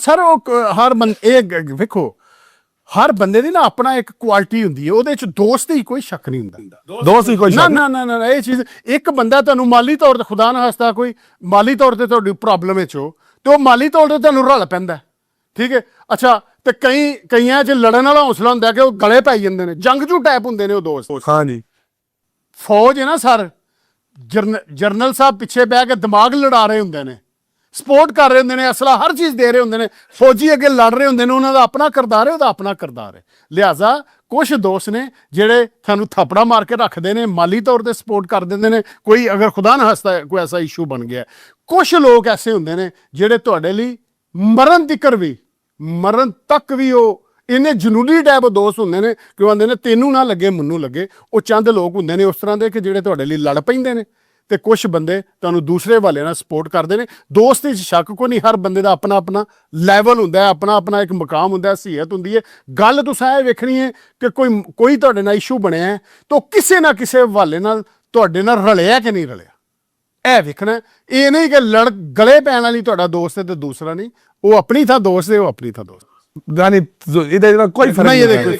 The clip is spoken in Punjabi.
ਸਰ ਉਹ ਹਰ ਇਹ ਵੇਖੋ ਹਰ ਬੰਦੇ ਦੀ ਨਾ ਆਪਣਾ ਇੱਕ ਕੁਆਲਿਟੀ ਹੁੰਦੀ ਹੈ, ਉਹਦੇ ਚ ਦੋਸਤ ਦੀ ਕੋਈ ਸ਼ੱਕ ਨਹੀਂ ਹੁੰਦਾ। ਦੋਸਤ ਹੀ ਕੋਈ ਨਾ ਨਾ ਨਾ ਨਾ ਇਹ ਚੀਜ਼, ਇੱਕ ਬੰਦਾ ਤੁਹਾਨੂੰ ਮਾਲੀ ਤੌਰ ਤੇ ਖੁਦਾ ਨਾ ਹੱਸਦਾ ਕੋਈ ਮਾਲੀ ਤੌਰ ਤੇ ਤੁਹਾਡੀ ਪ੍ਰੋਬਲਮ ਵਿੱਚ ਹੋ ਤੇ ਉਹ ਮਾਲੀ ਤੌਰ ਤੇ ਤੁਹਾਨੂੰ ਰਲ ਪੈਂਦਾ, ਠੀਕ ਹੈ। ਅੱਛਾ, ਤੇ ਕਈਆਂ 'ਚ ਲੜਨ ਵਾਲਾ ਹੌਸਲਾ ਹੁੰਦਾ ਕਿ ਉਹ ਗਲੇ ਪੈ ਜਾਂਦੇ ਨੇ, ਜੰਗਜੂ ਟਾਈਪ ਹੁੰਦੇ ਨੇ ਉਹ ਦੋਸਤ। ਹਾਂਜੀ ਫੌਜ ਹੈ ਨਾ ਸਰ, ਜਰਨਲ ਸਾਹਿਬ ਪਿੱਛੇ ਬਹਿ ਕੇ ਦਿਮਾਗ ਲੜਾ ਰਹੇ ਹੁੰਦੇ ਨੇ, ਸਪੋਰਟ ਕਰ ਰਹੇ ਹੁੰਦੇ ਨੇ, ਅਸਲਾ ਹਰ ਚੀਜ਼ ਦੇ ਰਹੇ ਹੁੰਦੇ ਨੇ, ਫੌਜੀ ਅੱਗੇ ਲੜ ਰਹੇ ਹੁੰਦੇ ਨੇ, ਉਹਨਾਂ ਦਾ ਆਪਣਾ ਕਿਰਦਾਰ ਹੈ, ਉਹਦਾ ਆਪਣਾ ਕਿਰਦਾਰ ਹੈ। ਲਿਹਾਜ਼ਾ ਕੁਛ ਦੋਸਤ ਨੇ ਜਿਹੜੇ ਤੁਹਾਨੂੰ ਥਾਪੜਾ ਮਾਰ ਕੇ ਰੱਖਦੇ ਨੇ, ਮਾਲੀ ਤੌਰ ਤੇ ਸਪੋਰਟ ਕਰ ਦਿੰਦੇ ਨੇ, ਕੋਈ ਅਗਰ ਖੁਦਾ ਨਾ ਹੱਸਦਾ ਕੋਈ ਐਸਾ ਇਸ਼ੂ ਬਣ ਗਿਆ। ਕੁਛ ਲੋਕ ਐਸੇ ਹੁੰਦੇ ਨੇ ਜਿਹੜੇ ਤੁਹਾਡੇ ਲਈ ਮਰਨ ਤੱਕ ਵੀ ਉਹ ਇੰਨੇ ਜਨੂਨੀ ਟਾਈਪ ਦੋਸਤ ਹੁੰਦੇ ਨੇ ਕਿ ਉਹ ਆਂਦੇ ਨੇ ਤੈਨੂੰ ਨਾ ਲੱਗੇ ਮੈਨੂੰ ਲੱਗੇ। ਉਹ ਚੰਦ ਲੋਕ ਹੁੰਦੇ ਨੇ ਉਸ ਤਰ੍ਹਾਂ ਦੇ ਕਿ ਜਿਹੜੇ ਤੁਹਾਡੇ ਲਈ ਲੜ ਪੈਂਦੇ ਨੇ, ਤੇ ਕੁਛ ਬੰਦੇ ਤੁਹਾਨੂੰ ਦੂਸਰੇ ਵਾਲੇ ਨਾਲ ਸਪੋਰਟ ਕਰਦੇ ਨੇ। ਦੋਸਤ ਵਿੱਚ ਸ਼ੱਕ ਕੋਈ ਨਹੀਂ, ਹਰ ਬੰਦੇ ਦਾ ਆਪਣਾ ਆਪਣਾ ਲੈਵਲ ਹੁੰਦਾ ਹੈ, ਆਪਣਾ ਆਪਣਾ ਇੱਕ ਮੁਕਾਮ ਹੁੰਦਾ, ਹਸੀਅਤ ਹੁੰਦੀ ਹੈ। ਗੱਲ ਤੁਸੀਂ ਇਹ ਵੇਖਣੀ ਹੈ ਕਿ ਕੋਈ ਤੁਹਾਡੇ ਨਾਲ ਇਸ਼ੂ ਬਣਿਆ ਹੈ ਤਾਂ ਕਿਸੇ ਨਾ ਕਿਸੇ ਹਵਾਲੇ ਨਾਲ ਤੁਹਾਡੇ ਨਾਲ ਰਲਿਆ ਕਿ ਨਹੀਂ ਰਲਿਆ, ਇਹ ਵੇਖਣਾ। ਇਹ ਨਹੀਂ ਕਿ ਗਲੇ ਪੈਣ ਵਾਲੀ ਤੁਹਾਡਾ ਦੋਸਤ ਹੈ ਤੇ ਦੂਸਰਾ ਨਹੀਂ, ਉਹ ਆਪਣੀ ਥਾਂ ਦੋਸਤ ਹੈ, ਉਹ ਆਪਣੀ ਥਾਂ ਦੋਸਤ ਯਾਨੀ ਇਹਦਾ ਕੋਈ ਫਰਕ ਨਹੀਂ। ਨਹੀਂ।